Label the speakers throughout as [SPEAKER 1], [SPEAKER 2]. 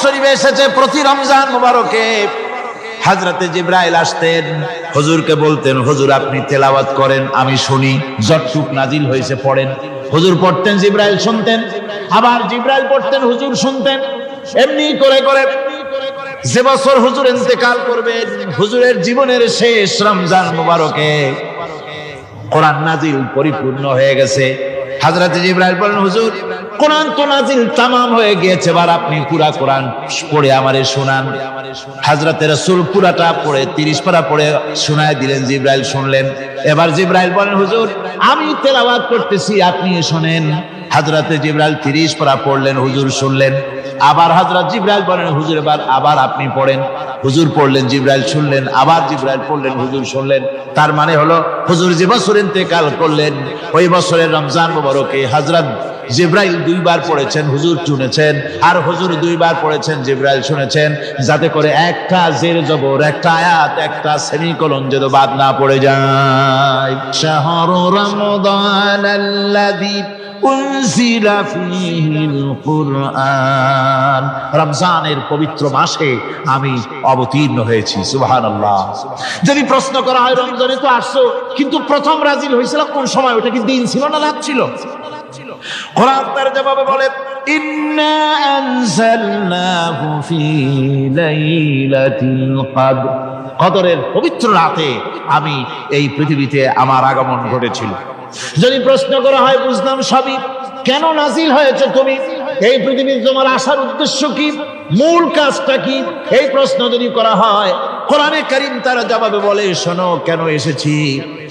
[SPEAKER 1] শরীফে এসেছে প্রতি রমজান মুবারকে হযরতে জিবরাইল আসতেন, হুজুরকে বলতেন, হুজুর আপনি তেলাওয়াত করেন, আমি শুনি, যতটুক নাজিল হয়েছে পড়েন। হুজুর পড়তেন, জিবরাইল শুনতেন, আবার জিবরাইল পড়তেন, হুজুর শুনতেন। এমনি করে করে যে বছর হুজুর ইন্তেকাল করবেন, হুজুরের জীবনের শেষ রমজান মুবারকে কোরআন নাজিল পরিপূর্ণ হয়ে গেছে। হযরত জিবরাইল বলেন, হুজুর কোরআন তো নাজিল তামাম হয়ে গিয়েছে, এবার আপনি পুরা কোরআন পড়ে আমারে শোনান। হযরত রাসূল পুরাটা পড়ে 30 পারা পড়ে শোনায় দিলেন, জিবরাইল শুনলেন। এবার জিবরাইল বলেন, হুজুর আমি তেলাওয়াত করতেছি, আপনি শুনেন। হযরত জিবরাইল 30 পারা পড়লেন, হুজুর শুনলেন। আবার হযরত জিবরাইল বলেন, হুজুর আবার আপনি পড়েন। হুজুর পড়লেন, জিবরাইল শুনলেন, আবার জিবরাইল পড়লেন, হুজুর শুনলেন। তার মানে হলো হুজুর যে বছর ইন্তেকাল করলেন, ওই বছরের রমজান মুবারকে হযরত জিবরাইল 2 বার পড়েছেন, হুজুর শুনেছেন, আর হুজুর 2 বার পড়েছেন, জিবরাইল শুনেছেন, যাতে করে একটা জের জবর, একটা আয়াত, একটা সেমিকোলন যেন বাদ না পড়ে যায়। শাহরু রমাদানাল্লাযী উনজিলা ফীহিল কুরআন, রমজানের পবিত্র মাসে আমি অবতীর্ণ হয়েছি। সুবহানাল্লাহ। যদি প্রশ্ন করা হয়, রমজানে তো আসছো, কিন্তু প্রথম নাজিল হয়েছিল কোন সময়? ওটা কি দিন ছিল না রাত ছিল? কোরআন তার জবাবে বলে, ইন্না আনজালনাহু ফি লাইলাতিল কদর, কদরের পবিত্র রাতে আমি এই পৃথিবীতে আমার আগমন ঘটেছিল। যদি প্রশ্ন করা হয়, বুঝলাম সবই, কেন নাজিল হয়েছে তুমি? এই পৃথিবীতে তোমার আসার উদ্দেশ্য কি, মূল কাজটা কি? এই প্রশ্ন যদি করা হয়, কোরআনে কারীম তার জবাবে বলে, শোনো কেন এসেছি।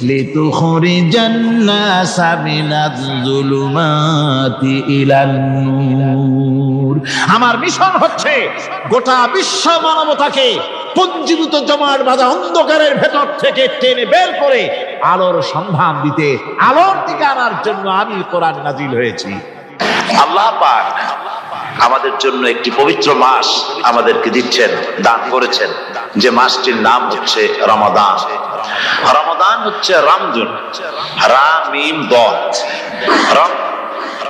[SPEAKER 1] লিতুখরিজান নাসা মিনাজ যুলুমাতি ইলান নূর, আমার মিশন হচ্ছে গোটা বিশ্ব মানবতাকে পঞ্জীভূত জমাট বাঁধা অন্ধকারের ভেতর থেকে টেনে বের করে আলোর সন্ধান দিতে, আলোর দিকে আনার জন্য আমি কোরআন নাজিল হয়েছি।
[SPEAKER 2] আল্লাহ পাক আমাদের জন্য একটি পবিত্র মাস আমাদেরকে দিচ্ছেন, দান করেছেন, যে মাসটির নাম হচ্ছে রমাদান। রমাদান হচ্ছে রামদুন, রা মিম দত, রম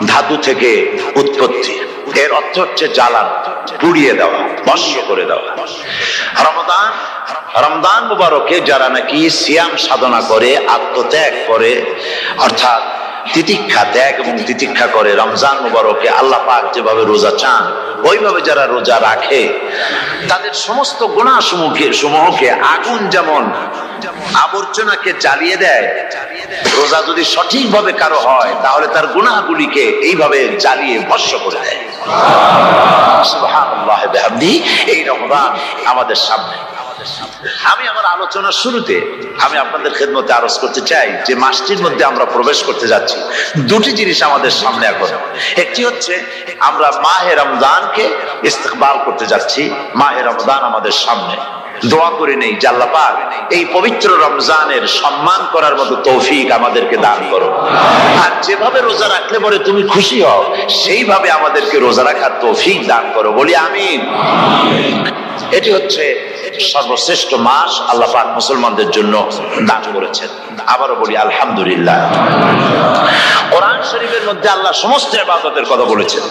[SPEAKER 2] ধাতু থেকে উৎপত্তি, এর অর্থ হচ্ছে জ্বালান, পুড়িয়ে দেওয়া, ভস্ম করে দেওয়া। রমাদান, রমজান মুবারকে যারা নাকি সিয়াম সাধনা করে, আত্মত্যাগ করে, অর্থাৎ তিতিক্ষা, ত্যাগ এবং তিতিক্ষা করে, রমজান মুবারকে আল্লাহ পাক যেভাবে রোজা চান ওইভাবে যারা রোজা রাখে, তাদের সমস্ত গুনাহ সমূহকে আগুন যেমন আবর্জনাকে জ্বালিয়ে দেয়, রোজা যদি সঠিকভাবে কারো হয় তাহলে তার গুনাহগুলিকে এইভাবে জ্বালিয়ে ভস্ম করে দেয়। সুবহানাল্লাহ বিহামদিহি। এই রমজান আমাদের সামনে। আমি আমার আলোচনার শুরুতে আমি আপনাদের খেদমতে আরজ করতে চাই যে মাসটির মধ্যে আমরা প্রবেশ করতে যাচ্ছি, দুটি জিনিস আমাদের সামনে এখন। একটি হচ্ছে আমরা মাহে রমজানকে ইস্তেকবাল করতে যাচ্ছি, মাহে রমজান আমাদের সামনে। দোয়া করে নেই যে আল্লাহ পাক এই পবিত্র রমজানের সম্মান করার মতো তৌফিক আমাদেরকে দান করো, আর যেভাবে রোজা রাখলে পরে তুমি খুশি হও সেইভাবে আমাদেরকে রোজা রাখার তৌফিক দান করো, বলি আমিন। এটি হচ্ছে সর্বশ্রেষ্ঠ মাস আল্লাহ পাক মুসলমানদের জন্য দান করেছেন। আবারও বলি আলহামদুলিল্লাহ। কোরআন শরীফের মধ্যে আল্লাহ সমস্ত ইবাদতের কথা বলেছেন,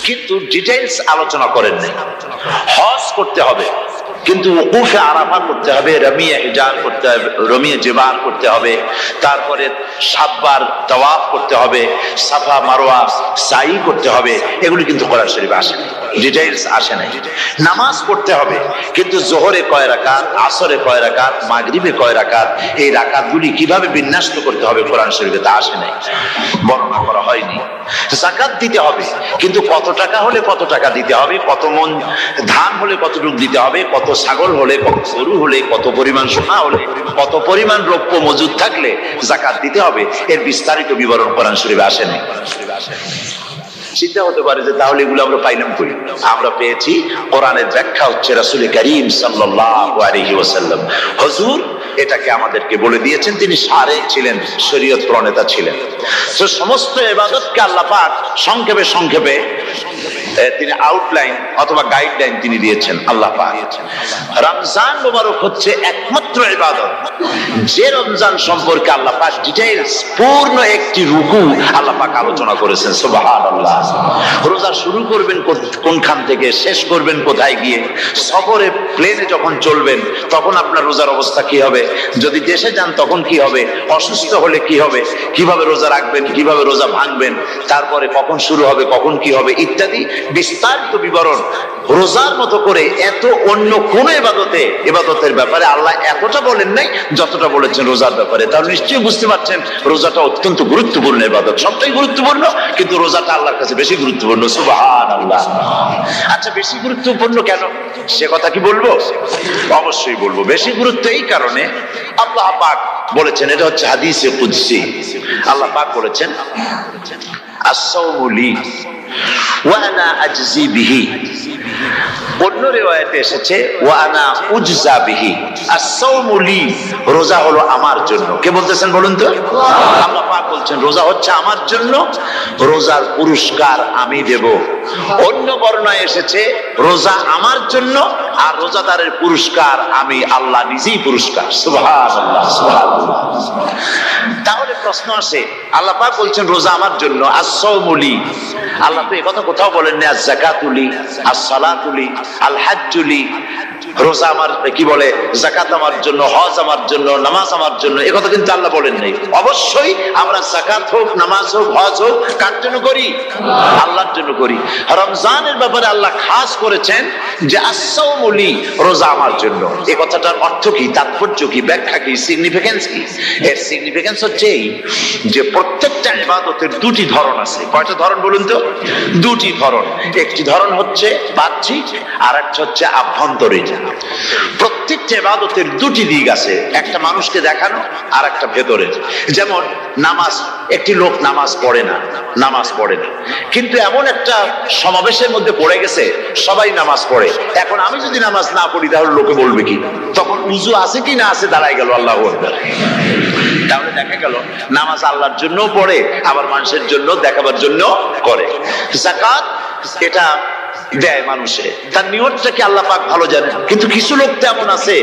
[SPEAKER 2] কিন্তু ডিটেইলস আলোচনা করেন নাই। হজ করতে হবে, কিন্তু উকুফে আরাফা করতে হবে, রমিয়ে হিজার করতে হবে, রমিয়ে জিবাল করতে হবে, তারপরে 7 বার তাওয়াফ করতে হবে, সাফা মারওয়া সাই করতে হবে। এগুলি কিন্তু কোরআন শরীফে আসে নাই, ডিটেইলস আসে নাই। নামাজ পড়তে হবে, কিন্তু জোহরে কয় রাকাত, আসরে কয় রাকাত, মাগরিবে কয় রাকাত, এই রাকাতগুলি কিভাবে বিন্যস্ত করতে হবে কোরআন শরীফে তা আসে নাই, বর্ণনা করা হয়নি। যাকাত দিতে হবে, কিন্তু কত টাকা হলে কত টাকা দিতে হবে, কত মন ধান হলে কতটুকু দিতে হবে, কত ছাগল হলে, কত গরু হলে, কত পরিমাণ সোনা হলে, কত পরিমাণ রৌপ্য মজুদ থাকলে যাকাত দিতে হবে, এর বিস্তারিত বিবরণ কোরআন শরীফে আসে নাই। চিন্তা হতে পারে যে তাহলে এগুলো আমরা পাইলাম কই? আমরা পেয়েছি কোরআনের ব্যাখ্যা হচ্ছে রাসূল কারীম সাল্লাল্লাহু আলাইহি ওয়াসাল্লাম, হুজুর এটাকে আমাদেরকে বলে দিয়েছেন। তিনি সারে ছিলেন, শরীয়ত প্রণেতা ছিলেন। তো সমস্ত ইবাদতকে আল্লাহ পাক সংক্ষেপে সংক্ষেপে তিনি আউটলাইন অথবা গাইডলাইন তিনি দিয়েছেন আল্লাহ পাক। রমজান মুবারক হচ্ছে একমাত্র একমাত্র ইবাদত। যে রমজান সম্পর্কে আল্লাহ পাক ডিটেইলস পূর্ণ একটি রুকু আল্লাহ পাক আলোচনা করেছেন। সুবহানাল্লাহ। রোজা শুরু করবেন কোনখান থেকে, শেষ করবেন কোথায় গিয়ে। সফরে প্লেনে যখন চলবেন তখন আপনার রোজার অবস্থা কি হবে, যদি দেশে যান তখন কি হবে, অসুস্থ হলে কি হবে, কিভাবে রোজা রাখবেন, কিভাবে রোজা ভাঙবেন, তারপরে কখন শুরু হবে, কখন কি হবে ইত্যাদি বিস্তারিত বিবরণ। রোজার মতো করে এত অন্য কোন ইবাদতের ব্যাপারে আল্লাহ এতটা বলেন নাই যতটা বলেছেন রোজার ব্যাপারে। তাহলে নিশ্চয়ই বুঝতে পারছেন রোজাটা অত্যন্ত গুরুত্বপূর্ণ ইবাদত। সবটাই গুরুত্বপূর্ণ, কিন্তু রোজাটা আল্লাহর কাছে বেশি গুরুত্বপূর্ণ। সুবহানাল্লাহ। আচ্ছা, বেশি গুরুত্বপূর্ণ কেন সে কথা কি বলবো? অবশ্যই বলবো। বেশি গুরুত্ব এই কারণে, আল্লাহ পাক বলেছেন, এটা হচ্ছে হাদিসে কুদসি। আল্লাহ পাক বলেছেন, আস-সাওমু লি ওয়া আনা আজজি বিহি। অন্য রিওয়ায়াতে এসেছে ওয়া আনা উজজা বিহি। আস-সাওমু লি, রোজা হলো আমার জন্য। কে বলতেছেন বলুন তো? আল্লাহ পাক বলছেন রোজা হচ্ছে আমার জন্য, রোজার পুরস্কার আমি দেব। অন্য বর্ণনায় এসেছে রোজা আমার জন্য আর রোজাদারের পুরস্কার আমি আল্লাহ নিজেই পুরস্কার। সুবহানাল্লাহ, সুবহানাল্লাহ। তাহলে প্রশ্ন আসে, আল্লাহ পাক বলছেন রোজা আমার জন্য, আস-সাওমু লি। আল্লাহ তো এই কথা কোথাও বলেন না আজ-যাকাতু লি, আস-সালাতু লি, আল-হাজ্জু লি। রোজা আমার কি বলে, যাকাত আমার জন্য, হজ আমার জন্য, নামাজ আমার জন্য, এই কথা কিন্তু আল্লাহ বলেন নাই। অবশ্যই আমরা যাকাত হোক, নামাজ হোক, হজ হোক কার জন্য করি? আল্লাহর জন্য করি। রমজানের ব্যাপারে আল্লাহ খাস করেছেন যে আস-সাওমু লি, রোজা আমার জন্য। এই কথাটার অর্থ কি, তাৎপর্য কি, ব্যাখ্যা কি, সিগনিফিকেন্স কি? এর সিগনিফিকেন্স হচ্ছে এই যে প্রত্যেকটা ইবাদতের দুটি ধরন আছে। কয়টা ধরন বলুন তো? দুটি ধরন। একটি ধরন হচ্ছে বাহ্যিক আর একটা হচ্ছে আভ্যন্তরীণ। প্রত্যেকটা ইবাদতের দুটি দিক আছে, একটা মানুষকে দেখানো আর একটা ভেতরের। যেমন নামাজ, একটি লোক নামাজ পড়ে না, কিন্তু এমন একটা সমাবেশের মধ্যে পড়ে গেছে সবাই নামাজ পড়ে। এখন আমি যদি নামাজ না পড়ি তাহলে লোকে বলবে কি? তখন উযু আছে কি না আছে দাঁড়ায় গেল। আল্লাহু আকবার। তাহলে দেখা গেল নামাজ আল্লাহর জন্য পড়ে, আবার মানুষের জন্য দেখাবার জন্য করে। যাকাত এটা দেয় মানুষে, তার নিয়তটা কি আল্লাহ পাক ভালো জানেন। কিন্তু কিছু লোক তেমন আছে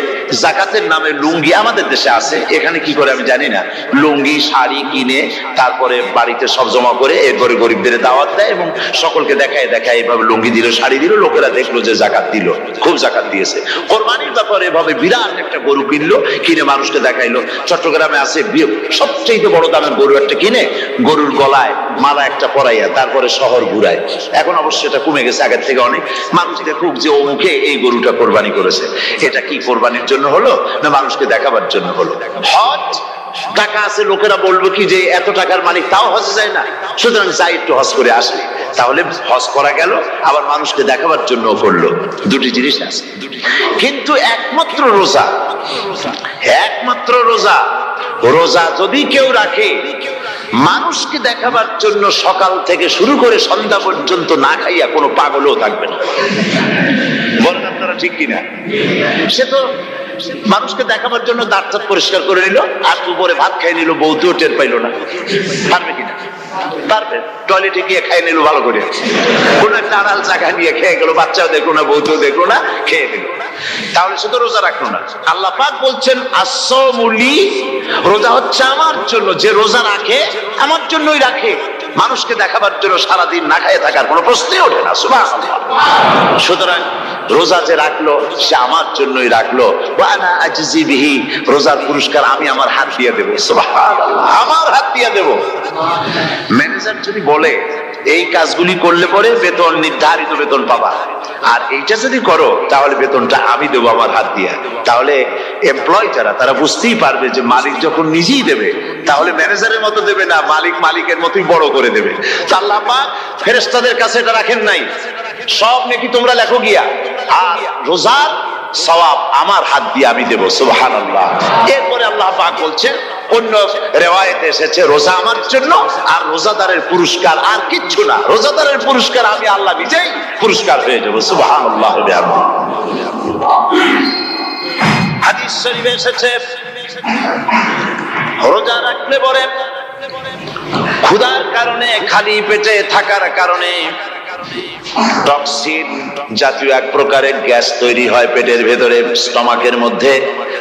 [SPEAKER 2] যাকাতের নামে লুঙ্গি, আমাদের দেশে আছে, এখানে কি করে আমি জানি না, লুঙ্গি শাড়ি কিনে তারপরে বাড়িতে সব জমা করে এরপরে গরিবদের দাওয়াত দেয় এবং সকলকে দেখায় এভাবে লুঙ্গি দিল, শাড়ি দিল, লোকেরা দেখলো যে যাকাত দিল, খুব যাকাত দিয়েছে। কোরবানির ব্যাপারে এভাবে বিরাট একটা গরু কিনলো, কিনে মানুষকে দেখাইলো। চট্টগ্রামে আছে সবচেয়ে বড় দামের গরু একটা কিনে গরুর গলায় মালা একটা পরাইয়া তারপরে শহর ঘুরায়। এখন অবশ্যই এটা কমে গেছে আগের থেকে অনেক। মানুষ দেখুক যে অমুকে এই গরুটা কোরবানি করেছে। এটা কি কোরবানির জন্য হলো না মানুষকে দেখাবার জন্য হলো? হজ, টাকা আছে, লোকেরা বলবো কি যে এত টাকার মালিক তাও হজে যায় না, সুতরাং যাই একটু হজ করে আসে। তাহলে হজ করা গেল, আবার মানুষকে দেখাবার জন্য করলো। দুটি জিনিস আছে। কিন্তু একমাত্র রোজা যদি কেউ রাখে মানুষকে দেখাবার জন্য, সকাল থেকে শুরু করে সন্ধ্যা পর্যন্ত না খাইয়া কোনো পাগলও থাকবে না। বলেন আপনারা ঠিক কিনা? সে তো মানুষকে দেখাবার জন্য দাঁত পরিষ্কার করে নিল আর দুপুরে ভাত খাই নিল, বউতেও টের পাইল না। পারবে কিনা? পারবে। টয়লেটে গিয়ে খাই নিল ভালো করে, কোন একটা আড়াল জায়গা নিয়ে খেয়ে গেল, বাচ্চাও দেখলো না, বউতেও দেখলো না, খেয়ে নিল। তাহলে সে তো রোজা রাখলো না। আল্লাহ পাক বলছেন আস-সাওমু লি, রোজা হচ্ছে আমার জন্য। যে রোজা রাখে আমার জন্যই রাখে, মানুষকে দেখাবার জন্য সারাদিন না খেয়ে থাকার কোনো প্রশ্নই ওঠে না। সুবহানাল্লাহ। সুতরাং রোজা যে রাখলো সে আমার জন্যই রাখলো। ওয়া আনা আজজি বিহি, রোজার পুরস্কার আমি আমার হাত দিয়ে দেব। সুবহানাল্লাহ, আমার হাত দিয়ে দেব। ম্যানেজার যদি বলে এই কাজগুলি করলে পরে বেতন, নির্ধারিত বেতন পাবা, আর এইটা যদি করো তাহলে বেতনটা আমি দেবো আমার হাত দিয়ে, তাহলে এমপ্লয় যারা তারা বুঝতেই পারবে যে মালিক যখন নিজেই দেবে তাহলে ম্যানেজারের মতো দেবে না, মালিকের মতোই বড় করে দেবে। আল্লাহ পাক ফেরেশতাদের কাছে এটা রাখেন নাই, সব নেকি তোমরা লেখো গিয়া, আর রোজার সওয়াব আমার হাত দিয়ে আমি দেব। সুবহানাল্লাহ। এরপরে আল্লাহ পাক বলছেন, অন্য রিওয়ায়াতে এসেছে রোজা আমার জন্য আর রোজাদারের পুরস্কার আর কিচ্ছু না, রোজাদারের পুরস্কার আমি আল্লাহ নিজেই পুরস্কার হয়ে যাব। সুবহানাল্লাহ। হাদিস শরীফে এসেছে রোজা রাখলে পরে ক্ষুধার কারণে, খালি পেটে থাকার কারণে টক্সিন জাতীয় এক প্রকারের গ্যাস তৈরি হয় পেটের ভেতরে, স্টমাকের মধ্যে,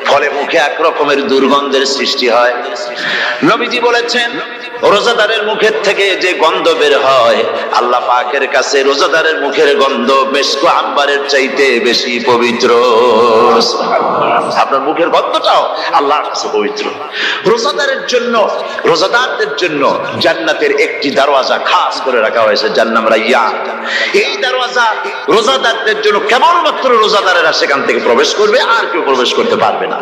[SPEAKER 2] ফলে মুখে এক রকমের দুর্গন্ধের সৃষ্টি হয়। নবীজি বলেছেন রোজাদারের মুখের থেকে যে গন্ধ বের হয়, আল্লাহ পাকের কাছে রোজাদারের মুখের গন্ধ মেশক আম্বারের চাইতে বেশি পবিত্র। আপনার মুখের গন্ধটাও আল্লাহর কাছে পবিত্র। রোজাদারের জন্য, রোজাদারদের জন্য জান্নাতের একটি দরওয়াজা খাস করে রাখা হয়েছে, যার নাম রাইয়ান। এই দরওয়াজা রোজাদারদের জন্য, কেবলমাত্র রোজাদারেরা সেখান থেকে প্রবেশ করবে, আর কেউ প্রবেশ করতে পারবে না।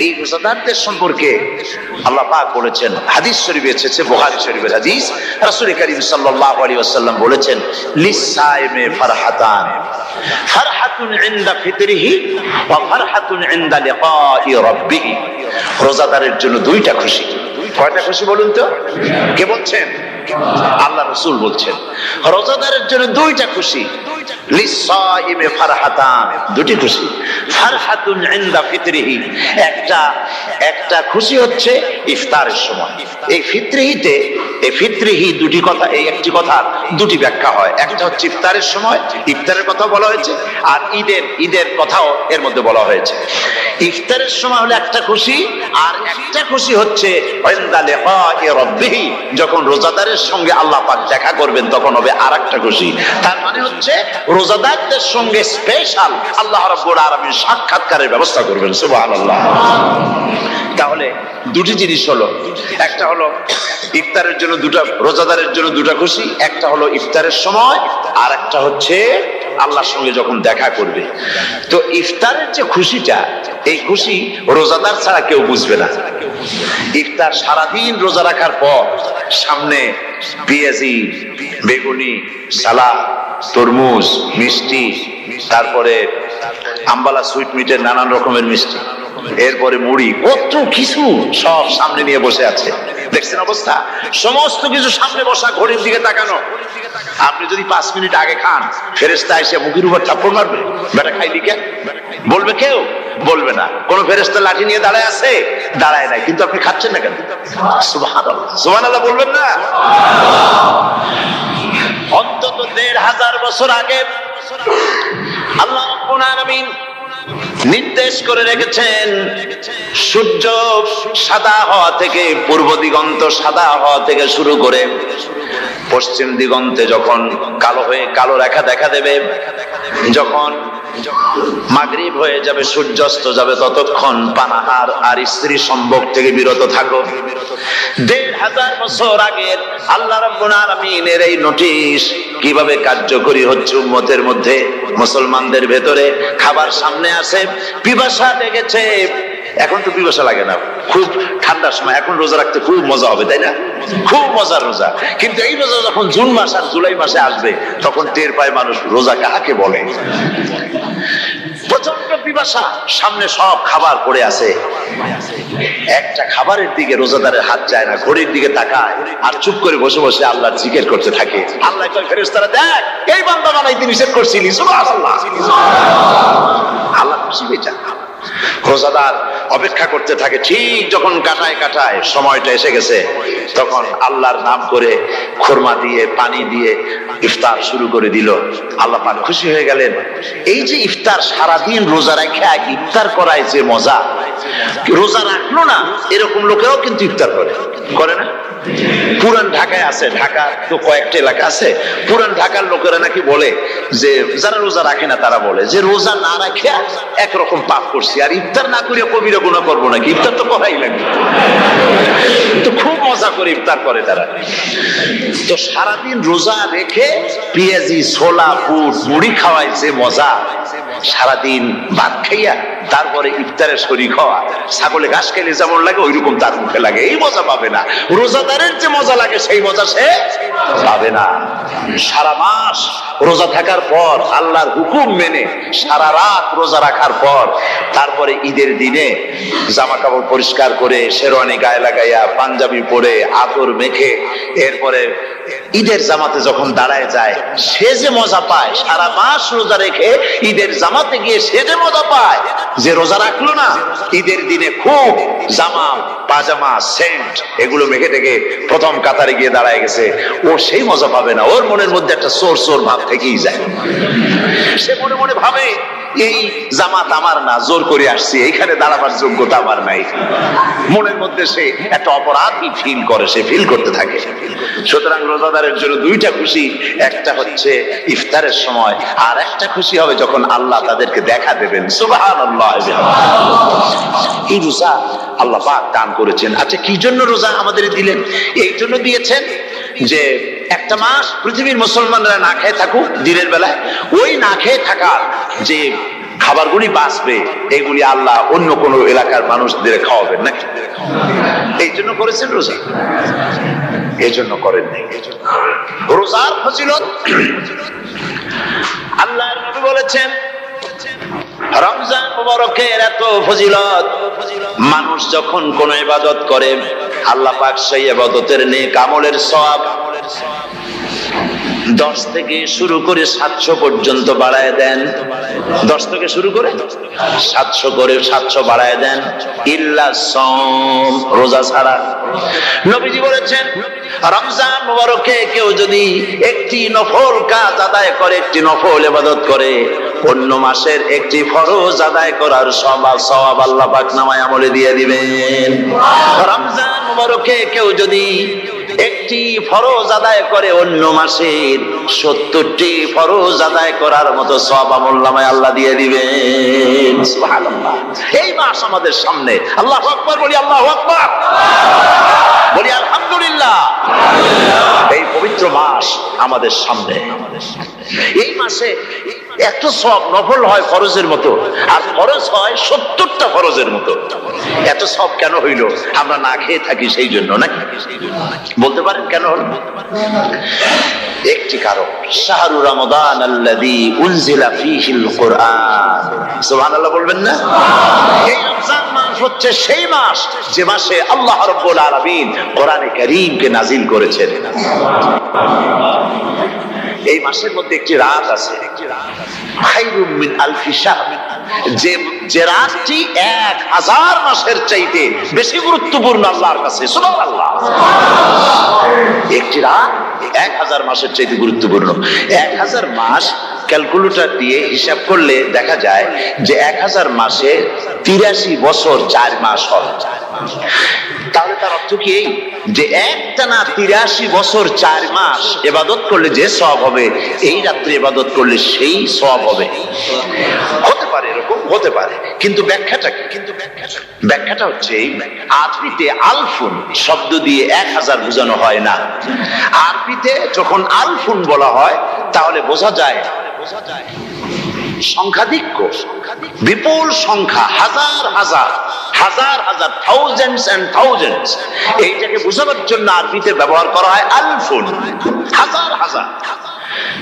[SPEAKER 2] এই রোজাদারদের সম্পর্কে আল্লাহ পাক বলেছেন, হাদিস শরীফে এসেছে, বুখারী শরীফের হাদিস, রাসূল করিম সাল্লাল্লাহু আলাইহি ওয়াসাল্লাম বলেছেন, লিসাইমে ফারহাতান, ফারহাতুন ইনদা ফিতরিহি ওয়া ফারহাতুন ইনদা লিকাই রাব্বিহি। রোজাদারের জন্য দুইটা খুশি। কয়টা খুশি বলুন তো? কে বলছেন? আল্লাহ রাসূল বলছেন রোজাদারের জন্য দুইটা খুশি। লিসাইমে ফারহাতান, দুটি খুশি। ফারহাতুন ইনদা ফিতরিহি, একটা খুশি হচ্ছে ইফতারের সময়। এই ফিতরিহিতে, এই ফিতরিহি দুটি কথা, এই একটি কথা দুটি ব্যাখ্যা হয়। একটা হচ্ছে ইফতারের সময়, ইফতারের কথা বলা হয়েছে, আর ঈদের কথাও এর মধ্যে বলা হয়েছে। ইফতারের সময় হলে একটা খুশি, আর একটা খুশি হচ্ছে ইনদা লিকাই রাব্বিহি, যখন রোজাদারের সঙ্গে আল্লাহ পাক দেখা করবেন তখন হবে আরেকটা খুশি। তার মানে হচ্ছে রোজাদারদের সঙ্গে স্পেশাল আল্লাহ রাব্বুল আলামিন সাক্ষাৎকারের ব্যবস্থা করবেন। সুবহানাল্লাহ। তাহলে দুটি জিনিস হলো, একটা হলো ইফতারের জন্য দুটা, রোজাদারের জন্য দুটা খুশি, একটা হলো ইফতারের সময়, আর একটা হচ্ছে আল্লাহর সঙ্গে যখন দেখা করবে। তো ইফতারের যে খুশিটা, এই খুশি রোজাদার ছাড়া কেউ বুঝবে না। ইফতার সারাদিন রোজা রাখার পর সামনে পেঁয়াজি, বেগুনি, সালাদ, তরমুজ, মিষ্টি, তারপরে আম্বালা সুইট মিটের নানান রকমের মিষ্টি, এরপরে মুড়ি, কত কিছু সব সামনে নিয়ে বসে আছে। দেখছেন অবস্থা? সমস্ত কিছু সামনে বসা, ঘড়ির দিকে তাকানো। আপনি যদি 5 মিনিট আগে খান, ফেরেশতা এসে মুখের উপর থাপ্পড় মারবে, বেটা খাইলি কেন? বলবে কেউ? বলবে না। কোন ফেরেশতা লাঠি নিয়ে দাঁড়ায় আছে? দাঁড়ায় নাই, কিন্তু আপনি খাচ্ছেন না কেন? সুবহানাল্লাহ, সুবহানাল্লাহ বলবেন না? অন্তত 1500 বছর আগে আল্লাহ রাব্বুল আলামিন নির্দেশ করে রেখেছেন, সূর্য সাদা হওয়া থেকে, পূর্ব দিগন্ত সাদা হওয়া থেকে শুরু করে পশ্চিম দিগন্তে যখন কালো হয়ে কালো রেখা দেখা দেবে, যখন মাগরিব হয়ে যাবে, সূর্যাস্ত যাবে, ততক্ষণ পানাহার আর স্ত্রী সম্ভোগ থেকে বিরত থাকো। 1500 বছর আগের আল্লাহ রাব্বুল আলামিনের এই নোটিশ কিভাবে কার্যকরী হচ্ছে উম্মতের মধ্যে, মুসলমানদের ভেতরে। খাবার সামনে আসে, পিপাসা লেগেছে, এখন তো পিপাসা লাগে না, খুব ঠান্ডার সময়, এখন রোজা রাখতে খুব মজা হবে, তাই না? খুব মজার রোজা। কিন্তু এই রোজা যখন জুন মাস আর জুলাই মাসে আসবে, তখন টের পায় মানুষ রোজা কাকে বলে। প্রচন্ড পিপাসা, সামনে সব খাবার পড়ে আছে, একটা খাবারের দিকে রোজাদারের হাত যায় না, ঘড়ির দিকে তাকায় আর চুপ করে বসে বসে আল্লাহর জিকির করতে থাকে। আল্লাহ কয়, ফেরেশতারা দেখ, এই বান্দা বানাইতে নিষেধ করছিলি। সুবহানাল্লাহ। আল্লাহ খুশি হয়ে যান। রোজাদার অপেক্ষা করতে থাকে, ঠিক যখন কাটায় সময়টা এসে গেছে, তখন আল্লাহর নাম করে খুরমা দিয়ে, পানি দিয়ে ইফতার শুরু করে দিল। আল্লাহ পাক খুশি হয়ে গেলেন। এই যে ইফতার, সারাদিন রোজা রেখে ইফতার করায় যে মজা, রোজা রাখলো না এরকম লোকেরাও কিন্তু ইফতার করে না? পুরান ঢাকায় আছে, ঢাকা তো কয়েকটা এলাকা আছে, পুরান ঢাকার লোকেরা নাকি বলে যে, যারা রোজা রাখে না তারা বলে যে, রোজা না রাখে একরকম পাপ করছি, আর ইফতার না করিয়া কবিরা গুনাহ করবো নাকি? ইফতার তো করাই লাগবে। তো খুব মজা করে ইফতার করে তারা। তো সারাদিন রোজা রেখে পেঁয়াজি, ছোলা, বুট, মুড়ি খাওয়ায় যে মজা, সারাদিন ভাত খাইয়া তারপরে ইফতারের শরীক হওয়া, ছাগলে ঘাস খেলে যেমন লাগে ওইরকম তার মুখে লাগে, এই মজা পাবে না। রোজাদারের যে মজা লাগে সেই মজা সে পাবে না। সারা মাস রোজা থাকার পর, আল্লাহর হুকুম মেনে সারা রাত রোজা রাখার পর, তারপরে ঈদের দিনে জামা কাপড় পরিষ্কার করে, শেরওয়ানি গায়ে লাগাইয়া, পাঞ্জাবি পরে, আতর মেখে, এরপরে ঈদের জামাতে যখন দাঁড়ায় যায় সে যে মজা পায়, সারা মাস রোজা রেখে ঈদের জামাতে গিয়ে সে যে মজা পায়, যে রোজা রাখলো না ঈদের দিনে খুব জামা পাজামা সেন্ট এগুলো মেখে টেকে প্রথম কাতারে গিয়ে দাঁড়ায় গেছে, ও সেই মজা পাবে না। ওর মনের মধ্যে একটা চোর চোর ভাব থেকেই যায়। সে মনে মনে ভাবে এই জামাত আমার না, জোর করে আসছি, এইখানে দাঁড়াবার যোগ্যতা আমার নাই। মনের মধ্যে সে একটা অপরাধী ফিল করে, সে ফিল করতে থাকে। সুতরাং রোজাদারের জন্য দুইটা খুশি, একটা হচ্ছে ইফতারের সময়, আর একটা খুশি হবে যখন আল্লাহ তাদেরকে দেখা দেবেন। সুবহানাল্লাহ। এই রোজা আল্লাহ পাক দান করেছেন। আচ্ছা, কি জন্য রোজা আমাদের দিলেন? এই জন্য দিয়েছেন যে একটা মাস পৃথিবীর মুসলমানরা না খেয়ে থাকুক দিনের বেলায়, ওই না খেয়ে থাকার যে খাবারগুলি বাঁচবে এগুলি আল্লাহ অন্য কোন এলাকার মানুষদের খাওয়াবেন নাকি? এই জন্য করেছেন রোজা, এই জন্য করেন নাই। রোজার ফজিলত আল্লাহর নবী বলেছেন, রমজান মুবারকের এত ফজিলত, মানুষ যখন কোন ইবাদত করে আল্লাহ পাক সেই ইবাদতের নেক আমলের সওয়াব 10 থেকে শুরু করে 700 পর্যন্ত বাড়ায় দেন। 10 থেকে শুরু করে 700 বাড়ায় দেন, ইল্লা সাওম, রোজা ছাড়া। নবীজি বলেছেন, রমজান মুবারকে কেউ যদি একটি নফল কাজ আদায় করে, একটি নফল ইবাদত করে, অন্য মাসের একটি ফরজ আদায় করার সওয়াব আল্লাহ পাক নামায় আমলে দিয়ে দিবেন। রমজান মুবারকে কেউ যদি একটি ফরজ আদায় করে, অন্য মাসের 70টি ফরজ আদায় করার মতো সওয়াব আমলনামায় আল্লাহ দিয়ে দিবেন। সুবহানাল্লাহ। এই মাস আমাদের সামনে, আল্লাহু আকবার বলি, আল্লাহু আকবার বলি, আলহামদুলিল্লাহ। এই পবিত্র মাস আমাদের সামনে, এই মাসে এত সওয়াব, নফল হয় ফরজের মতো, আর ফরজ হয় 70টা ফরজের মতো। এত সওয়াব কেন হইল? আমরা না খেয়ে থাকি সেই জন্য নাকি? বলতে পারেন কেন হলো? একটি কারণ, শাহরু রমাদান আল্লাযী উনজিলা ফীহিল কুরআন। সুবহানাল্লাহ বলবেন না? এই রমজান মাস হচ্ছে সেই মাস যে মাসে আল্লাহ রাব্বুল আলামিন কোরআনে কারীমকে নাজিল করেছেন। এই মাসের মধ্যে একটি রাত আছে, খায়রুম মিন আলফি শাহর, যে রাতটি 1000 মাসের চাইতে বেশি গুরুত্বপূর্ণ আল্লাহর কাছে। সুবহানাল্লাহ। একটি রাত 1000 মাসের চাইতে গুরুত্বপূর্ণ। 1000 মাস ক্যালকুলেটর দিয়ে হিসাব করলে দেখা যায় যে 1000 মাসে 83 বছর 4 মাস হয়। তাহলে তার অর্থ কি এই যে একটানা 83 বছর 4 মাস ইবাদত করলে যে সওয়াব হবে, এই রাত্রে ইবাদত করলে সেই সওয়াব হবে? হতে পারে, এরকম হতে পারে, কিন্তু ব্যাখ্যাটা কি? ব্যাখ্যাটা হচ্ছে এই, আরবিতে আলফুন শব্দ দিয়ে 1000 বোঝানো হয় না। আরবিতে যখন আলফুন বলা হয় তাহলে বোঝা যায় সংখ্যাধিক্য, বিপুল সংখ্যা, হাজার হাজার হাজার হাজার, থাউজেন্ডস এন্ড থাউজেন্ডস। এইটাকে বোঝানোর জন্য আরবিতে ব্যবহার করা হয় আলফুন, হাজার হাজার।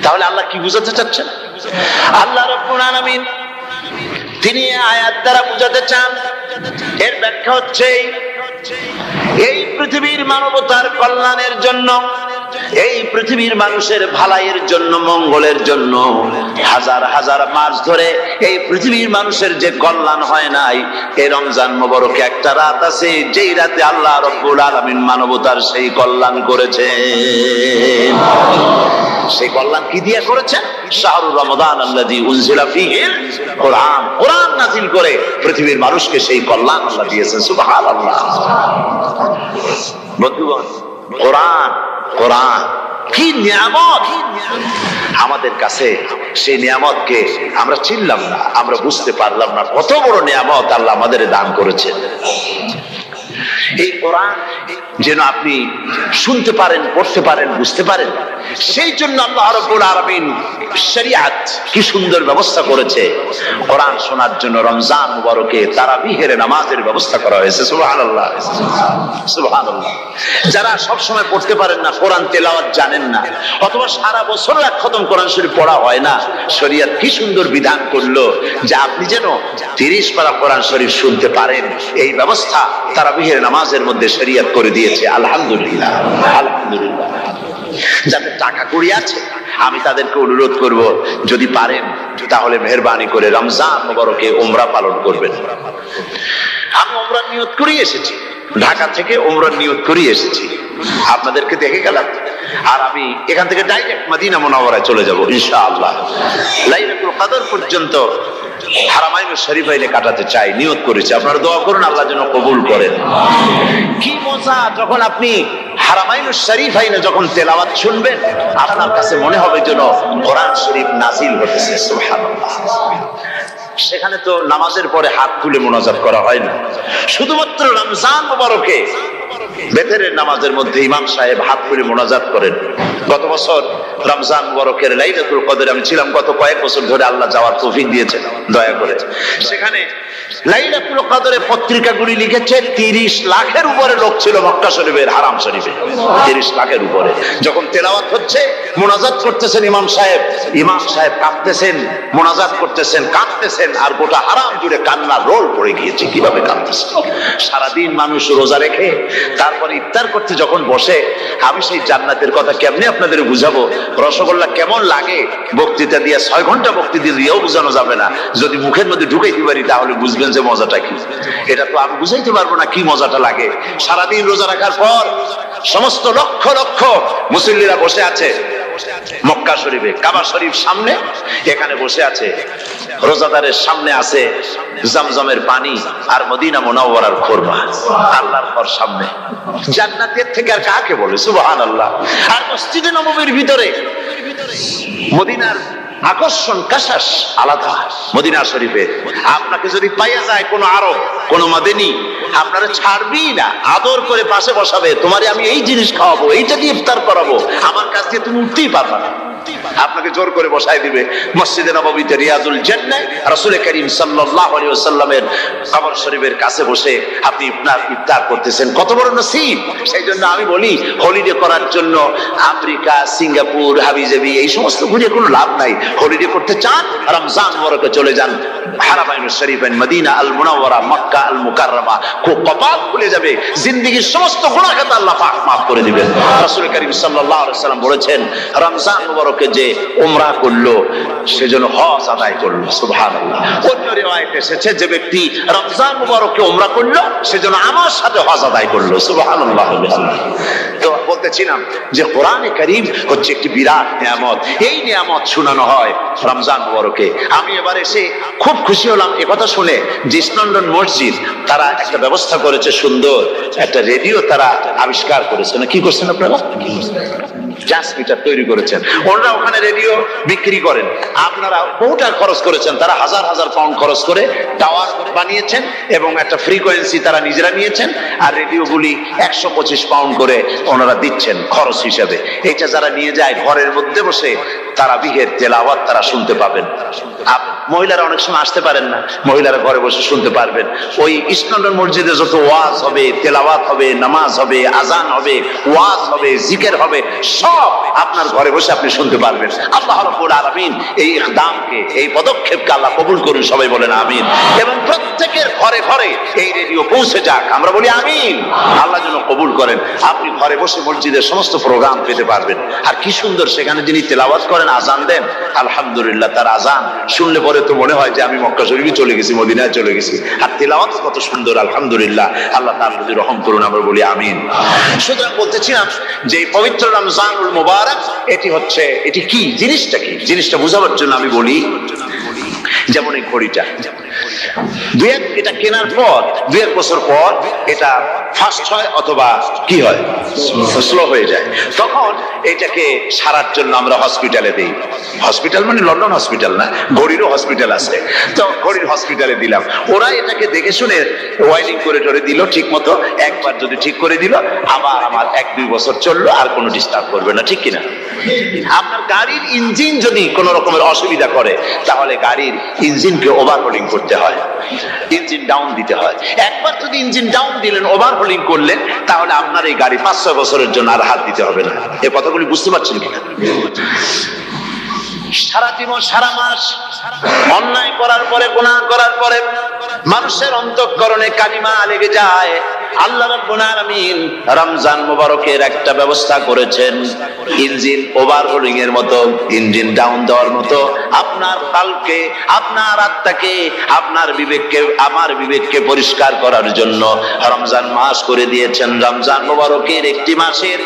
[SPEAKER 2] তাহলে আল্লাহ কি বুঝাতে চাচ্ছেন? আল্লাহ রাব্বুল আলামিন তিনি আয়াত দ্বারা বুঝাতে চান, এর ব্যাখ্যা হচ্ছে এই পৃথিবীর মানবতার কল্যাণের জন্য, এই পৃথিবীর মানুষের ভালাইয়ের জন্য, মঙ্গলের জন্য হাজার হাজার মাস ধরে এই পৃথিবীর মানুষের যে কল্যাণ হয় নাই, এই রমজান মুবারকে একটা রাত আছে যেই রাতে আল্লাহ রাব্বুল আলামিন মানবতার সেই কল্যাণ করেছেন। সেই কল্যাণ কি দিয়ে করেছেন? শাহরু রমাদান আল্লাযী উনজিলা ফীহিল কুরআন, কোরআন নাযিল করে পৃথিবীর মানুষকে সেই কল্যাণ আল্লাহ দিয়েছেন। সুবহানাল্লাহ। বন্ধুগণ, কোরআন, কোরআন কি নিয়ামত আমাদের কাছে! সেই নিয়ামতকে আমরা চিনলাম না, আমরা বুঝতে পারলাম না কত বড় নিয়ামত আল্লাহ আমাদের দান করেছেন। এই কোরআন যেন আপনি শুনতে পারেন, পড়তে পারেন, বুঝতে পারেন, সেই জন্য আল্লাহ রাব্বুল আলামিন শরিয়াত কি সুন্দর ব্যবস্থা করেছে। কোরআন শোনার জন্য রমজান মুবারকে তারাবিহের নামাজের ব্যবস্থা করা হয়েছে। সুবহানাল্লাহ, সুবহানাল্লাহ। যারা সব সময় পড়তে পারেন না, কোরআন তেলাওয়াত জানেন না, অথবা সারা বছর এক খতম কোরআন শরীফ পড়া হয় না, শরিয়াত কি সুন্দর বিধান করলো যে আপনি যেন 30 পারা কোরআন শরীফ শুনতে পারেন। এই ব্যবস্থা তারাবিহের নামাজের মধ্যে শরিয়াত করে দিয়েছে। আলহামদুলিল্লাহ, আলহামদুলিল্লাহ। যাদের টাকা কড়ি আছে আমি তাদেরকে অনুরোধ করব, যদি পারেন তাহলে মেহেরবানি করে রমজান মুবারকে উমরা পালন করবেন। আমি উমরার নিয়ত করেই এসেছি, ঢাকা থেকে উমরার নিয়ত করেই এসেছি, আপনাদেরকে দেখে গেলাম। আর আমি এখান থেকে ডাইরেক্ট মদিনা মুনাওয়ারায় চলে যাব ইনশাআল্লাহ। লাইলাতুল কদর পর্যন্ত হারামাইনুশ শরীফাইনে কাটাতে চাই, নিয়ত করেছি। আপনারা দোয়া করুন আল্লাহ যেন কবুল করেন। কি মজা যখন আপনি হারামাইনুশ শরীফাইনে যখন তেলাওয়াত শুনবেন, আপনার কাছে মনে হবে যেন কোরআন শরীফ নাজিল হতেছে। সুবহানাল্লাহ। সেখানে তো নামাজের পরে হাত তুলে মোনাজাত করা হয় না, শুধুমাত্র রমজান মুবারকে বেতেরের নামাজের মধ্যে ইমাম সাহেব হাত তুলে মোনাজাত করেন। গত বছর রমজান মুবারকের লাইলাতুল কদরে আমি ছিলাম, গত কয়েক বছর ধরে আল্লাহ যাওয়ার তৌফিক দিয়েছেন দয়া করে। সেখানে লাইলাতুল কদরে পত্রিকাগুলি লিখেছে 30 লাখের উপরে লোক ছিল মক্কা শরীফের হারাম শরীফে, 30 লাখের উপরে। যখন তেলাওয়াত হচ্ছে, মোনাজাত করতেছেন ইমাম সাহেব কাঁদতেছেন, মোনাজাত করতেছেন, কাঁদতেছেন, আর গোটা হারাম জুড়ে কান্নার রোল পড়ে গিয়েছে। কিভাবে কাঁদতেছে! সারাদিন মানুষ রোজা রেখে তারপরে ইফতার করতে যখন বসে, আমি সেই জান্নাতের কথা কেমনে আপনাদের বুঝাবো? রসগোল্লা কেমন লাগে বক্তৃতা দিয়ে 6 ঘন্টা বক্তৃতা দিয়েও বোঝানো যাবে না। যদি মুখের মধ্যে ঢুকাইতে পারি তাহলে বুঝবেন যে মজাটা কি। এটা তো আমি বুঝাইতে পারবো না কি মজাটা লাগে। সারাদিন রোজা রাখার পর সমস্ত লক্ষ লক্ষ মুসল্লিরা বসে আছে মক্কা শরীফে, কাবা শরীফ সামনে, এখানে বসে আছে। রোজাদারের সামনে আছে জমজমের পানি আর মদিনা মুনাওয়ারার খুরমা। আল্লাহর ঘর সামনে, জান্নাতের থেকে আর কাকে বলে? সুবহানাল্লাহ। আর মসজিদে নববীর ভিতরে মদিনার আকর্ষণ কাশাস আলাদা। মদিনা শরীফে আপনাকে যদি পাইয়া যায় কোনো আরব, কোনো মাদানী, আপনারা ছাড়বেই না, আদর করে পাশে বসাবে। তোমারে আমি এই জিনিস খাওয়াবো, এইটা দিয়ে ইফতার করাবো, আমার কাছ দিয়ে তুমি উঠতেই পারবে না। আপনাকে জোর করে বসায় দিবে মসজিদে নববীতে, রিয়াজুল জান্নাহ, রাসূল করিম সাল্লাল্লাহু আলাইহি ওয়াসাল্লামের কবর শরীফের কাছে বসে আপনি ইফতার করতেছেন। কত বড় নসিব! সেই জন্য আমি বলি, হলিডে করার জন্য আমেরিকা, সিঙ্গাপুর, হাবিজাবি এই সমস্ত ঘুরে কোনো লাভ নাই। হলিডে করতে চান, রমজান মুবারকে চলে যান হারামাইনুশ শরীফাইন, মদিনা আল মুনাওয়ারা, মক্কা আল মুকাররমা। কপাল খুলে যাবে, জিন্দেগীর সমস্ত গুনাহ খাতা আল্লাহ পাক maaf করে দিবেন। রাসূল করিম সাল্লাল্লাহু আলাইহি ওয়াসাল্লাম বলেছেন, রমজান মুবারকে যে উমরা করলো সেজন্য হজ আদায় করলো। সুবহানাল্লাহ। অন্য রিওয়ায়াতে এসেছে, যে ব্যক্তি রমজান মুবারকে উমরা করলো সেজন্য আমার সাথে হজ আদায় করলো। সুবহানাল্লাহ। তো বলতেছিলাম যে কোরআনে কারীম হচ্ছে একটি বিরাট নিয়ামত। এই নিয়ামত শোনানো হয় রমজান মুবারকে। আমি এবার এসে খুব খুশি হলাম একথা শুনে যে ইস্ট লন্ডন মসজিদ তারা একটা ব্যবস্থা করেছে, সুন্দর একটা রেডিও তারা আবিষ্কার করেছে। না কি করছেন আপনারা? ট্রান্সমিটার তৈরি করেছেন। ওনারা ওখানে রেডিও বিক্রি করেন। আপনারা বহুটা খরচ করেছেন, তারা হাজার হাজার পাউন্ড খরচ করে টাওয়ার বানিয়েছেন এবং একটা ফ্রিকোয়েন্সি তারা নিজেরা নিয়েছেন। আর রেডিওগুলি 125 পাউন্ড করে ওনারা দিচ্ছেন খরচ হিসেবে। এইটা যারা নিয়ে যায় ঘরের মধ্যে বসে তারাবিহের তেলাওয়াত তারা শুনতে পাবেন। মহিলারা অনেক সময় আসতে পারেন না, মহিলারা ঘরে বসে শুনতে পারবেন। ওই ইস্ট লন্ডন মসজিদে যত ওয়াজ হবে, তেলাওয়াত হবে, নামাজ হবে, আজান হবে, ওয়াজ হবে, জিকির হবে, সব আপনার ঘরে বসে আপনি শুনতে পারবেন। আল্লাহ রাব্বুল আলামিন এই ইকদামকে, এই পদক্ষেপকে আল্লাহ কবুল করুন, সবাই বলেন আমিন। এবং প্রত্যেকের ঘরে ঘরে এই রেডিও পৌঁছে যাক, আমরা বলি আমিন। আল্লাহ যেন কবুল করেন। আপনি ঘরে বসে মসজিদের সমস্ত প্রোগ্রাম পেতে পারবেন। আর কি সুন্দর, সেখানে যিনি তেলাওয়াত করেন, আজান দেন, আলহামদুলিল্লাহ, তার আজান শুনলে পরে তো মনে হয় যে আমি মক্কা শরীফে চলে গেছি, মদিনায় চলে গেছি। আর তেলাওয়াত কত সুন্দর, আলহামদুলিল্লাহ। আল্লাহ তার প্রতি রহম করুন, আমরা বলি আমিন। সুতরাং বলতেছিলাম যে এই পবিত্র রমজানুল মুবারক, এটি কি জিনিসটা, কি জিনিসটা বোঝাবার জন্য আমি বলি, যেমন এই ঘড়িটা এটা কেনার পর 2-1 বছর পর এটা ফাস্ট হয় অথবা কি হয়, স্লো হয়ে যায়। তখন এটাকে সারার জন্য আমরা হসপিটালে দিই। হসপিটাল মানে লন্ডন হসপিটাল না, ঘড়িরও হসপিটাল আছে। তো ঘড়ির হসপিটালে দিলাম, ওরা এটাকে দেখে শুনে ওয়াইরিং করে টরে দিল ঠিক মতো। একবার যদি ঠিক করে দিল, আবার আমার 1-2 বছর চললো, আর কোনো ডিস্টার্ব করবে না, ঠিক কিনা? আপনার গাড়ির ইঞ্জিন যদি কোনো রকমের অসুবিধা করে, তাহলে গাড়ির ইঞ্জিনকে ওভারহোলিং করতে হয়, ইঞ্জিন ডাউন দিতে হয়। একবার যদি ইঞ্জিন ডাউন দিলেন, ওভারহোলিং করলেন, তাহলে আপনার এই গাড়ি 5-6 বছরের জন্য আর হাত দিতে হবে না। এই কথাগুলি বুঝতে পারছেন কিনা? সারা জীবন, সারা মাস অন্যায় করার পরে, গুনাহ করার পরে মানুষের অন্তঃকরণে কালিমা লেগে যায়। আল্লাহ রাব্বুল আলামিন রমজান মুবারকের একটা ব্যবস্থা করেছেন, ইঞ্জিন ওভারহোলিং এর মতো, ইঞ্জিন ডাউন দেওয়ার মতো আপনার কালকে, আপনার আত্মাকে, আপনার বিবেককে, আমার বিবেককে পরিষ্কার করার জন্য রমজান মাস করে দিয়েছেন। রমজান মুবারকের একটি মাসের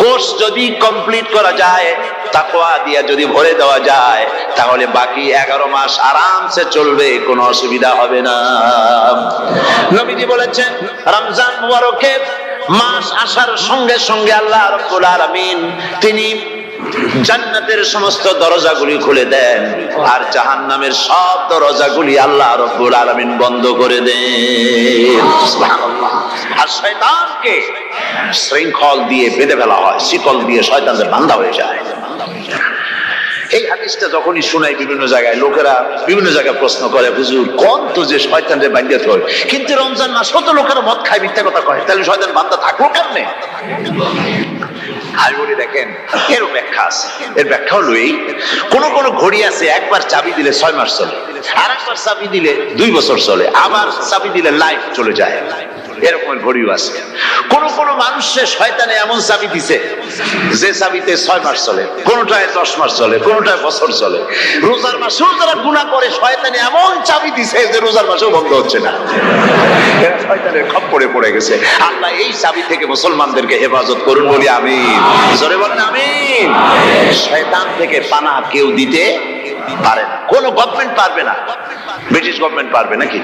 [SPEAKER 2] কোর্স যদি কমপ্লিট করা যায়, তাকওয়া দিয়া যদি ভরে দেওয়া যায়, তাহলে বাকি 11 মাস আরামসে চলবে, কোনো অসুবিধা হবে না। নবীজি বলেছেন রমজান মুবারকের মাস আসার সঙ্গে সঙ্গে আল্লাহ রাব্বুল আলামিন তিনি জান্নাতের সমস্ত দরজাগুলি খুলে দেন, আর জাহান্নামের সব দরজাগুলি আল্লাহ রাব্বুল আলামিন বন্ধ করে দেন। সুবহানাল্লাহ। আর শয়তানকে শৃঙ্খল দিয়ে বেঁধে ফেলা হয়, শিকল দিয়ে শয়তানদের বান্ধা হয়ে যায়। এই হাদিসটা যখনই শোনাই বিভিন্ন জায়গায় লোকেরা বিভিন্ন জায়গায় প্রশ্ন করে, হুজুর কোন তো যে শয়তানরে বান্ধা হয়, কিন্তু রমজান মাস কত লোকেরা মদ খায়, মিথ্যা কথা কয়, তাহলে শয়তান বান্ধা থাকলো কেমনে? আমি বলি দেখেন, এর ব্যাখ্যা আছে। এর ব্যাখ্যা হলো এই, কোন কোন ঘড়ি আছে একবার চাবি দিলে 6 মাস চলে, আর একবার চাবি দিলে 2 বছর চলে, আবার চাবি দিলে লাইফ চলে যায়, এরকম ঘড়িও আছে। কোন কোন মানুষের শয়তানে এমন চাবি দিছে যে চাবিতে 6 মাস চলে, কোনটায় 10 মাস চলে, কোনটায় বছর চলে। রোজার মাসেও যারা গুনাহ করে শয়তানে এমন চাবি দিছে যে রোজার মাসেও বন্ধ হচ্ছে না, এরা শয়তানের খপ্পরে পড়ে গেছে। আল্লাহ এই চাবি থেকে মুসলমানদেরকে হেফাজত করুন বলি আমিন। জোরে বলেন আমিন। শয়তান থেকে পানাহ কেউ দিতে পারে না, কোন গভর্নমেন্ট পারবে না। ব্রিটিশ গভর্নমেন্ট পারবে নাকি?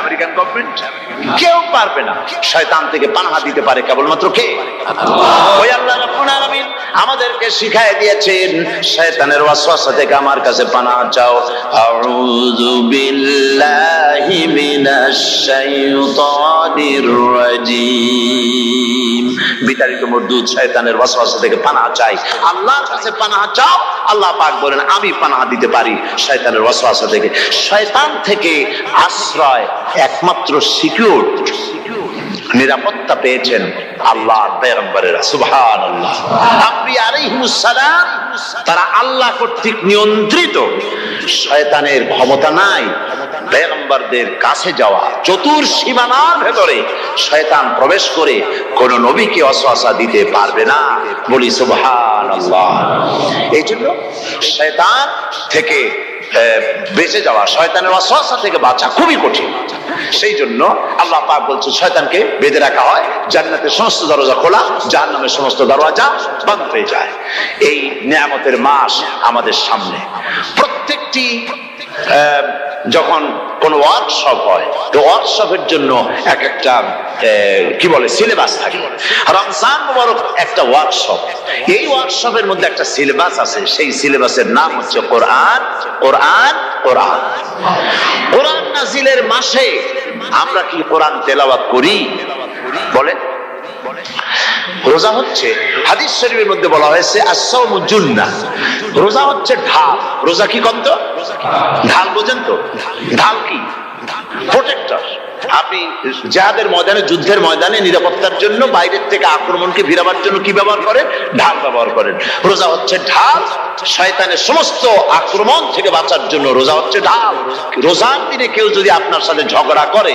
[SPEAKER 2] American government? কেউ পারবে না। শয়তান থেকে পানাহ দিতে পারে কেবলমাত্র কে? ওই আল্লাহ রাব্বুল আলামিন আমাদেরকে শিখায় দিয়েছেন, শয়তানের ওয়াসওয়াসা থেকে আমার কাছে পানাহ চাও। আউযু বিল্লাহি মিনাশ শাইতানির রাজীম। বিতাড়িত মরদুদ শয়তানের ওয়াসওয়াসা থেকে পানাহ চাই, আল্লাহর কাছে পানাহ চাও। আল্লাহ পাক বলেন আমি পানাহ দিতে পারি শয়তানের ওয়াসওয়াসা থেকে। শয়তান থেকে আশ্রয় একমাত্র সিকিউর, নিরাপত্তা পেয়েছেন আল্লাহর পয়গম্বরেরা। সুবহানাল্লাহ। আম্বিয়া আলাইহিমুস সালাম তারা আল্লাহ কর্তৃক নিয়ন্ত্রিত, শয়তানের ক্ষমতা নাই পয়গম্বরদের কাছে যাওয়া। চতুর সীমানার ভেতরে শয়তান প্রবেশ করে কোন নবীকে ওয়াসওয়াসা দিতে পারবে না, বলি সুবহানাল্লাহ। এই জন্য শয়তান থেকে বেঁচে যাওয়া, শয়তানের ওয়াসওয়াসা থেকে বাঁচা খুবই কঠিন। সেই জন্য আল্লাহ পাক বলছে শয়তানকে বেঁধে রাখা হয়, জান্নাতের সমস্ত দরজা খোলা, জাহান্নামের সমস্ত দরজা বন্ধ হয়ে যায়। এই নিয়ামতের মাস আমাদের সামনে। প্রত্যেকটি যখন কোন ওয়ার্কশপ হয়, তো ওয়ার্কশপের জন্য এক একটা কি বলে সিলেবাস থাকে। রমজান মুবারক একটা ওয়ার্কশপ। এই ওয়ার্কশপের মধ্যে একটা সিলেবাস আছে, সেই সিলেবাসের নাম হচ্ছে কোরআন। কোরআন কোরআন কোরআন নাজিলের মাসে আমরা কি কোরআন তেলাওয়াত করি? বলে রোজা হচ্ছে, হাদিস শরীফের মধ্যে বলা হয়েছে as-sawmu junnah, রোজা হচ্ছে ঢাল। রোজা কি কন্ত? ঢাল বোঝেন তো? ঢাল কি? প্রোটেক্টর। আপনি জিহাদের ময়দানে, যুদ্ধের ময়দানে নিরাপত্তার জন্য, বাইরের থেকে আক্রমণকে ভিড়াবার জন্য কি ব্যবহার করেন? ঢাল ব্যবহার করেন। রোজা হচ্ছে ঢাল, শয়তানের সমস্ত আক্রমণ থেকে বাঁচার জন্য রোজা হচ্ছে ঢাল। রোজার দিনে কেউ যদি আপনার সাথে ঝগড়া করে,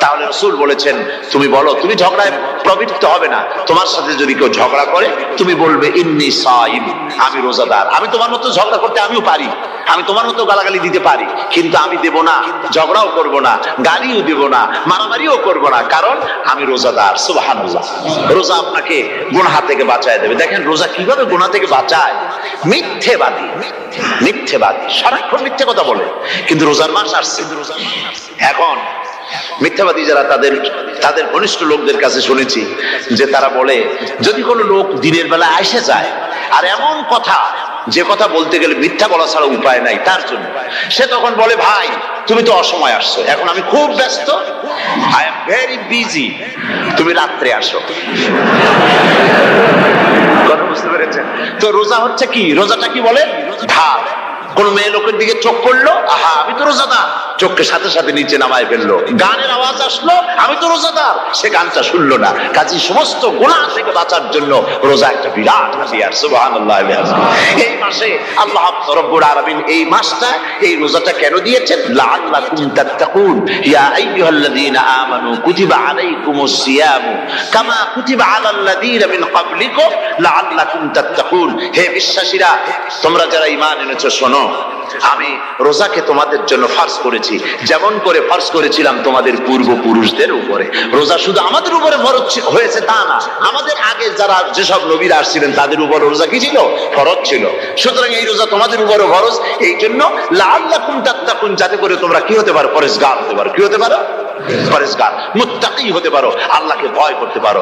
[SPEAKER 2] তাহলে রাসূল বলেছেন তুমি বলো, তুমি ঝগড়ায় প্রবৃত্ত হবে না। তোমার সাথে যদি কেউ ঝগড়া করে, তুমি বলবে ইন্নী সাইম, আমি রোজাদার। আমি তোমার মতো ঝগড়া করতে আমিও পারি, আমি তোমার মতো গালাগালি দিতে পারি, কিন্তু আমি দেব না, ঝগড়াও করব না, গালিও দেব না, মারামারিও করব না, কারণ আমি রোজাদার। সুবহানাল্লাহ। রোজা আপনাকে গুনাহ থেকে বাঁচায় দেবে। দেখেন রোজা কিভাবে গুনাহ থেকে বাঁচায়। মিথ্যেবাদী, মিথ্যেবাদী সারাক্ষণ মিথ্যে কথা বলে, কিন্তু রোজার মাস আসছে। এখন মিথ্যাবাদী যারা, তাদের ঘনিষ্ঠ লোকদের কাছে শুনেছি যে তারা বলে, যদি কোনো লোক দিনের বেলা এসে যায় আর এমন কথা, যে কথা বলতে গেলে মিথ্যা বলা ছাড়া উপায় নাই তার জন্য, সে তখন বলে ভাই তুমি তো অসময় আসছো, এখন আমি খুব ব্যস্ত, আই এম ভেরি বিজি, তুমি রাত্রে আসো। কথা বুঝতে পেরেছেন তো? রোজা হচ্ছে কি? রোজাটা কি বলে? ঢাল। কোন মেয়ে লোকের দিকে চোখ পড়লো, আহা আমি তো রোজাদার, চোখকে সাথে সাথে নিচে নামায় ফেললো। গানের আওয়াজ আসলো, আমি তো রোজাদার, সে গানটা শুনলো না। কাজী সমস্ত গুনাহ থেকে বাঁচার জন্য রোজা একটা বিরাট হাতিয়ার। সুবহানাল্লাহ। এই মাসে আল্লাহ রাব্বুল আলামিন এই মাসটা, এই রোজাটা কেন দিয়েছেন? লাআল্লাকুম তাত্তাকুন, ইয়া আইয়ুহাল্লাযীনা আমানু কুতিবা আলাইকুমুস সিয়ামু কামা কুতিবা আলাল্লাযীনা মিন ক্বাবলিকুম লাআল্লাকুম তাত্তাকুন। হে বিশ্বাসীরা, তোমরা যারা ঈমান এনেছো, শোনো, আমি রোজাকে তোমাদের জন্য ফরজ করেছি, যেমন করে ফরজ করেছিলাম তোমাদের পূর্বপুরুষদের উপরে। রোজা শুধু আমাদের উপরে ফরজ হয়েছে তা না, আমাদের আগে যারা যেসব নবীরা আসছিলেন তাদের উপর রোজা কি ছিল? ফরজ ছিল। সুতরাং এই রোজা তোমাদের উপরে ফরজ, এই জন্য লাআল্লাকুম তাত্তাকুন, যাতে করে তোমরা কি হতে পারো? পরেজগার হতে পারো। কি হতে পারো? পরেজগার, মুত্তাকি হতে পারো, আল্লাহকে ভয় করতে পারো।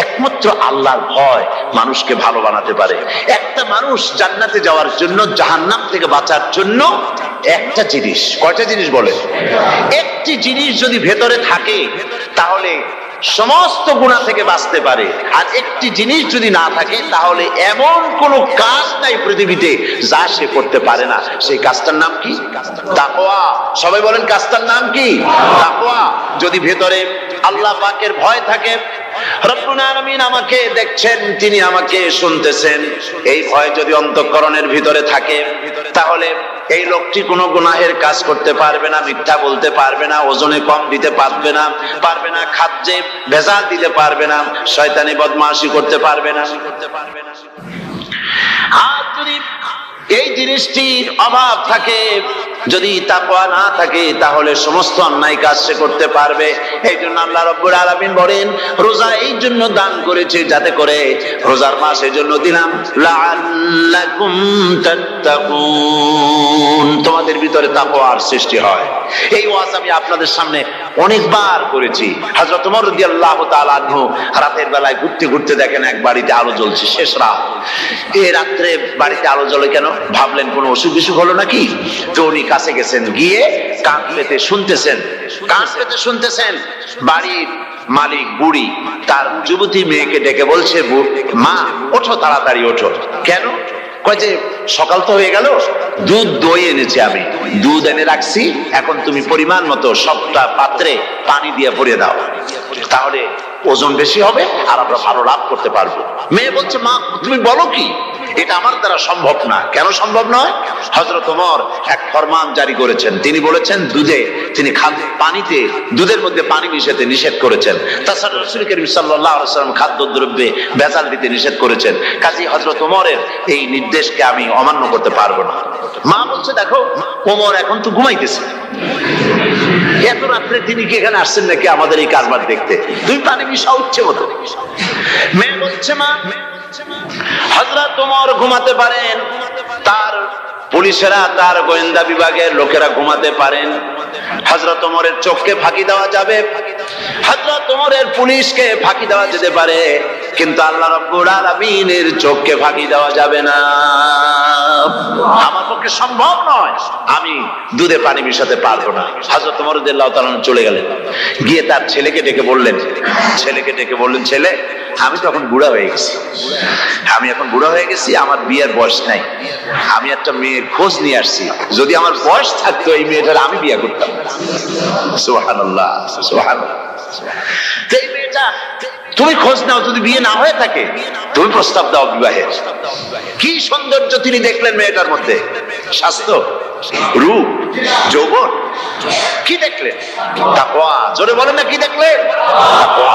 [SPEAKER 2] একমাত্র আল্লাহর ভয় মানুষকে ভালো বানাতে পারে। একটা মানুষ জান্নাতে যাওয়ার জন্য, জাহান্নাম থেকে বাঁচার জন্য একটা জিনিস, কয়টা জিনিস বলে? একটি জিনিস যদি ভেতরে থাকে তাহলে সমস্ত গুনাহ থেকে বাঁচতে পারে। আর একটি জিনিস যদি না থাকে তাহলে এমন কোন কাজ নাই পৃথিবীতে যা সে করতে পারে না। সেই কাজটার নাম কি? তাকওয়া। সবাই বলেন, কাজটার নাম কি? তাকওয়া। যদি ভেতরে আল্লাহ পাকের ভয় থাকে, রব্বুল আলামিন আমাকে দেখছেন, তিনি আমাকে শুনতেছেন, এই ভয় যদি অন্তঃকরণের ভিতরে থাকে তাহলে এই লোকটি কোনো গুনাহের কাজ করতে পারবে না, মিথ্যা বলতে পারবে না, ওজনে কম দিতে পারবে না, খাদ্যে ভেজাল দিতে পারবে না, শয়তানি বদমাশি করতে পারবে না। আর যদি এই জিনিসটির অভাব থাকে, যদি তাকওয়া না থাকে, তাহলে সমস্ত অন্যায় কাজ সে করতে পারবে। এই জন্য আল্লাহ রাব্বুল আলামিন বলেন, রোজা এই জন্য দান করেছে যাতে করে, রোজার মাস এই জন্য দিলাম, লাআল্লাকুম তাত্তাকুন, তোমাদের ভিতরে তাকওয়ার সৃষ্টি হয়। এই ওয়াজ আমি আপনাদের সামনে অনেকবার করেছি। হযরত ওমর রাদিয়াল্লাহু তাআলা আনহু রাতের বেলায় ঘুরতে ঘুরতে দেখেন এক বাড়িতে আলো জ্বলছে, শেষ রাত। এই রাত্রে বাড়িতে আলো জ্বলে কেন? ভাবলেন কোন অসুখ বিসুখ হলো নাকি। তো উনি কাছে গেছেন, গিয়ে কান পেতে শুনতেছেন। বাড়ির মালিক বুড়ি তার যুবতী মেয়েকে ডেকে বলছে, মা ওঠো, তাড়াতাড়ি ওঠো। কেন? কয় যে সকাল তো হয়ে গেল, দুধ দই এনেছি, আমি দুধ এনে রাখছি, এখন তুমি পরিমাণ মতো সবটা পাত্রে পানি দিয়ে ভরে দাও, তাহলে ওজন বেশি হবে আর আমরা ভালো লাভ করতে পারবো। মেয়ে বলছে, মা তুমি বলো কি, এটা আমার দ্বারা সম্ভব না। কেন সম্ভব নয়? হযরত ওমর এক ফরমান জারি করেছেন, তিনি বলেছেন পানিতে, দুধের মধ্যে পানি মিশাতে নিষেধ করেছেন। তাছাড়া রাসূল করিম সাল্লাল্লাহু আলাইহি ওয়াসাল্লাম খাদ্যদ্রব্যে ভেজাল দিতে নিষেধ করেছেন। কাজেই হযরত ওমরের এই নির্দেশকে আমি অমান্য করতে পারবো না। মা বলছে, দেখো ওমর এখন তো ঘুমাইতেছে, এত রাত্রে তিনি কি এখানে আসছেন নাকি আমাদের এই কারবার দেখতে? তুমি পানি মিশাও ইচ্ছে মতো। মেয়ে বলছে, মা হযরত ওমর ঘুমাতে পারেন, তার পুলিশেরা, তার গোয়েন্দা বিভাগের লোকেরা ঘুমাতে পারেন, হযরত ওমরের চোখকে ফাঁকি দেওয়া যাবে, হযরত ওমরের পুলিশকে ফাঁকি দেওয়া যেতে পারে, কিন্তু আল্লাহ রাব্বুল আলামিনের চোখকে ফাঁকি দেওয়া যাবে না। আমার পক্ষে সম্ভব নয়, আমি দুধে পানি মিশাতে পারবো না। হযরত ওমর রাদিয়াল্লাহু তাআলা চলে গেলেন, গিয়ে তার ছেলেকে ডেকে বললেন, ছেলে আমি তো এখন বুড়া হয়ে গেছি, আমার বিয়ের বয়স নাই, আমি একটা মেয়ের খোঁজ নিয়ে আসছি, যদি আমার বয়স থাকতো এই মেয়েটার আমি বিয়ে করতাম। সুবহানাল্লাহ, সুবহানাল্লাহ। এই মেয়েটা তুমি খোঁজ নাও, যদি বিয়ে না হয়ে থাকে তুমি প্রস্তাব দাও বিবাহের। কি সৌন্দর্য তিনি দেখলেন মেয়েটার মধ্যে, স্বাস্থ্য, রূপ, যৌবন, কি দেখলেন? তাকওয়া। জোরে বলেন না, কি দেখলেন? তাকওয়া।